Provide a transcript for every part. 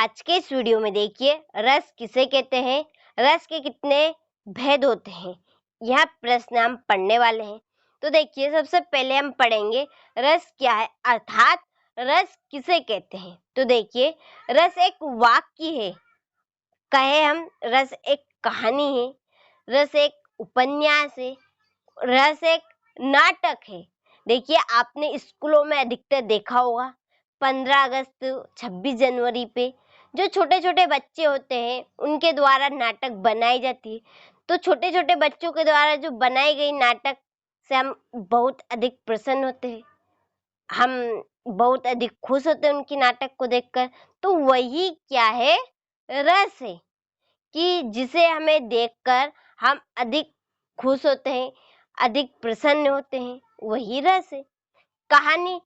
आज के इस वीडियो में देखिए रस किसे कहते हैं, रस के कितने भेद होते हैं, यह प्रश्न हम पढ़ने वाले हैं। तो देखिए सबसे पहले हम पढ़ेंगे रस क्या है अर्थात रस किसे कहते हैं। तो देखिए रस एक वाक्य है, कहे हम रस एक कहानी है, रस एक उपन्यास है, रस एक नाटक है। देखिए आपने स्कूलों में अधिकतर देखा होगा 15 अगस्त 26 जनवरी पे जो छोटे छोटे बच्चे होते हैं उनके द्वारा नाटक बनाई जाती है। तो छोटे छोटे बच्चों के द्वारा जो बनाई गई नाटक से हम बहुत अधिक प्रसन्न होते हैं, हम बहुत अधिक खुश होते हैं उनकी नाटक को देखकर। तो वही क्या है, रस है कि जिसे हमें देखकर हम अधिक खुश होते हैं, अधिक प्रसन्न होते हैं, वही रस है। कहानी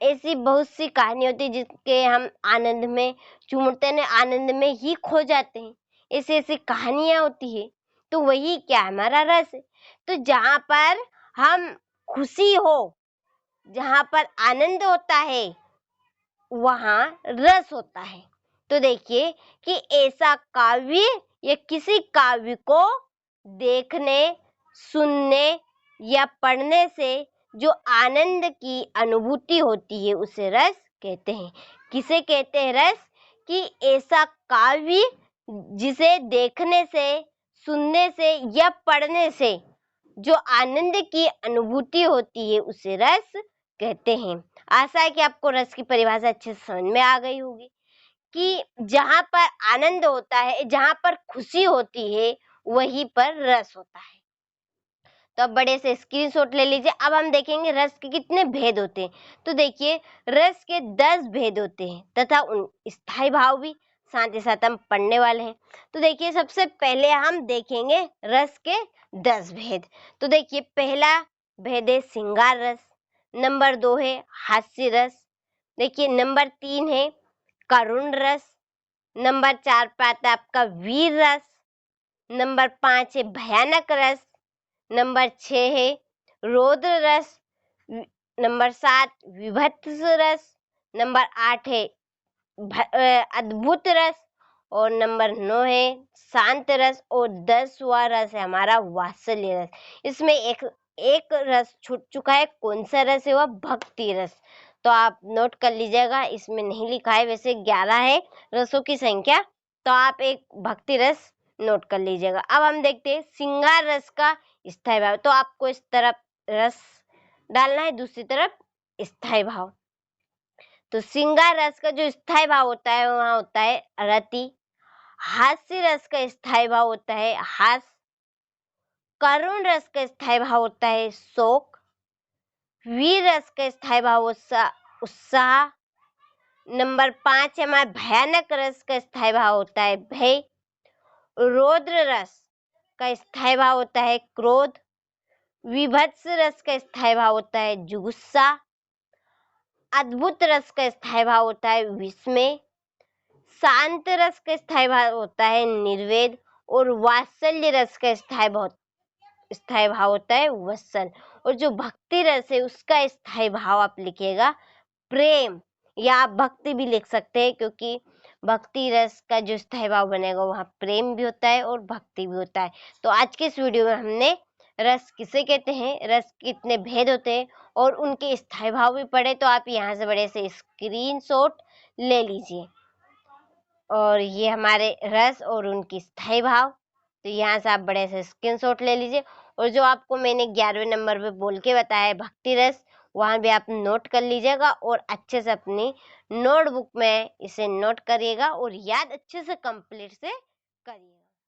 ऐसी बहुत सी कहानी होती है जिसके हम आनंद में चूमते हैं, आनंद में ही खो जाते हैं। ऐसी ऐसी कहानियां होती है, तो वही क्या हमारा रस है। तो जहाँ पर हम खुशी हो, जहाँ पर आनंद होता है, वहाँ रस होता है। तो देखिए कि ऐसा काव्य या किसी काव्य को देखने, सुनने या पढ़ने से जो आनंद की अनुभूति होती है उसे रस कहते हैं। किसे कहते हैं रस? कि ऐसा काव्य जिसे देखने से, सुनने से या पढ़ने से जो आनंद की अनुभूति होती है उसे रस कहते हैं। आशा है कि आपको रस की परिभाषा अच्छे से समझ में आ गई होगी कि जहाँ पर आनंद होता है, जहाँ पर खुशी होती है, वहीं पर रस होता है। तो अब बड़े से स्क्रीनशॉट ले लीजिए। अब हम देखेंगे रस के कितने भेद होते हैं। तो देखिए रस के 10 भेद होते हैं तथा उन स्थायी भाव भी साथ ही साथ हम पढ़ने वाले हैं। तो देखिए सबसे पहले हम देखेंगे रस के 10 भेद। तो देखिए पहला भेद है श्रृंगार रस, नंबर 2 है हास्य रस, देखिए नंबर 3 है करुण रस, नंबर 4 पे आता है आपका वीर रस, नंबर 5 है भयानक रस, नंबर 6 है रौद्र रस, नंबर 7 विभत्स रस, नंबर 8 है अद्भुत रस और नंबर 9 है शांत रस और 10वां रस है हमारा वात्सल्य रस। इसमें एक रस छूट चुका है, कौन सा रस है? वह भक्ति रस। तो आप नोट कर लीजिएगा, इसमें नहीं लिखा है, वैसे 11 है रसों की संख्या, तो आप एक भक्ति रस नोट कर लीजिएगा। अब हम देखते हैं श्रृंगार रस का स्थायी भाव। तो आपको इस तरफ रस डालना है, दूसरी तरफ स्थायी भाव। तो श्रृंगार रस का जो स्थायी भाव होता है वहां होता है रति, हास्य रस का स्थायी भाव होता है हास, करुण रस का स्थायी भाव होता है शोक, वीर रस का स्थायी भाव उत्साह, नंबर 5 हमारा भयानक रस का स्थायी भाव होता है भय, रौद्र रस का स्थायी भाव होता है क्रोध, विभत्स रस का स्थायी भाव होता है जुगुस्सा, अद्भुत रस का स्थायी भाव होता है विस्मय, शांत रस का स्थायी भाव होता है निर्वेद और वात्सल्य रस का स्थायी भाव होता है वत्सल। और जो भक्ति रस है उसका स्थायी भाव आप लिखिएगा प्रेम, या आप भक्ति भी लिख सकते हैं क्योंकि भक्ति रस का जो स्थायी भाव बनेगा वहाँ प्रेम भी होता है और भक्ति भी होता है। तो आज के इस वीडियो में हमने रस किसे कहते हैं, रस कितने भेद होते हैं और उनके स्थायी भाव भी पढ़े। तो आप यहाँ से बड़े से स्क्रीनशॉट ले लीजिए और ये हमारे रस और उनकी स्थायी भाव, तो यहाँ से आप बड़े से स्क्रीनशॉट ले लीजिए। और जो आपको मैंने 11वें नंबर पे बोल के बताया है भक्ति रस, वहाँ भी आप नोट कर लीजिएगा और अच्छे से अपनी नोटबुक में इसे नोट करिएगा और याद अच्छे से कंप्लीट से करिएगा।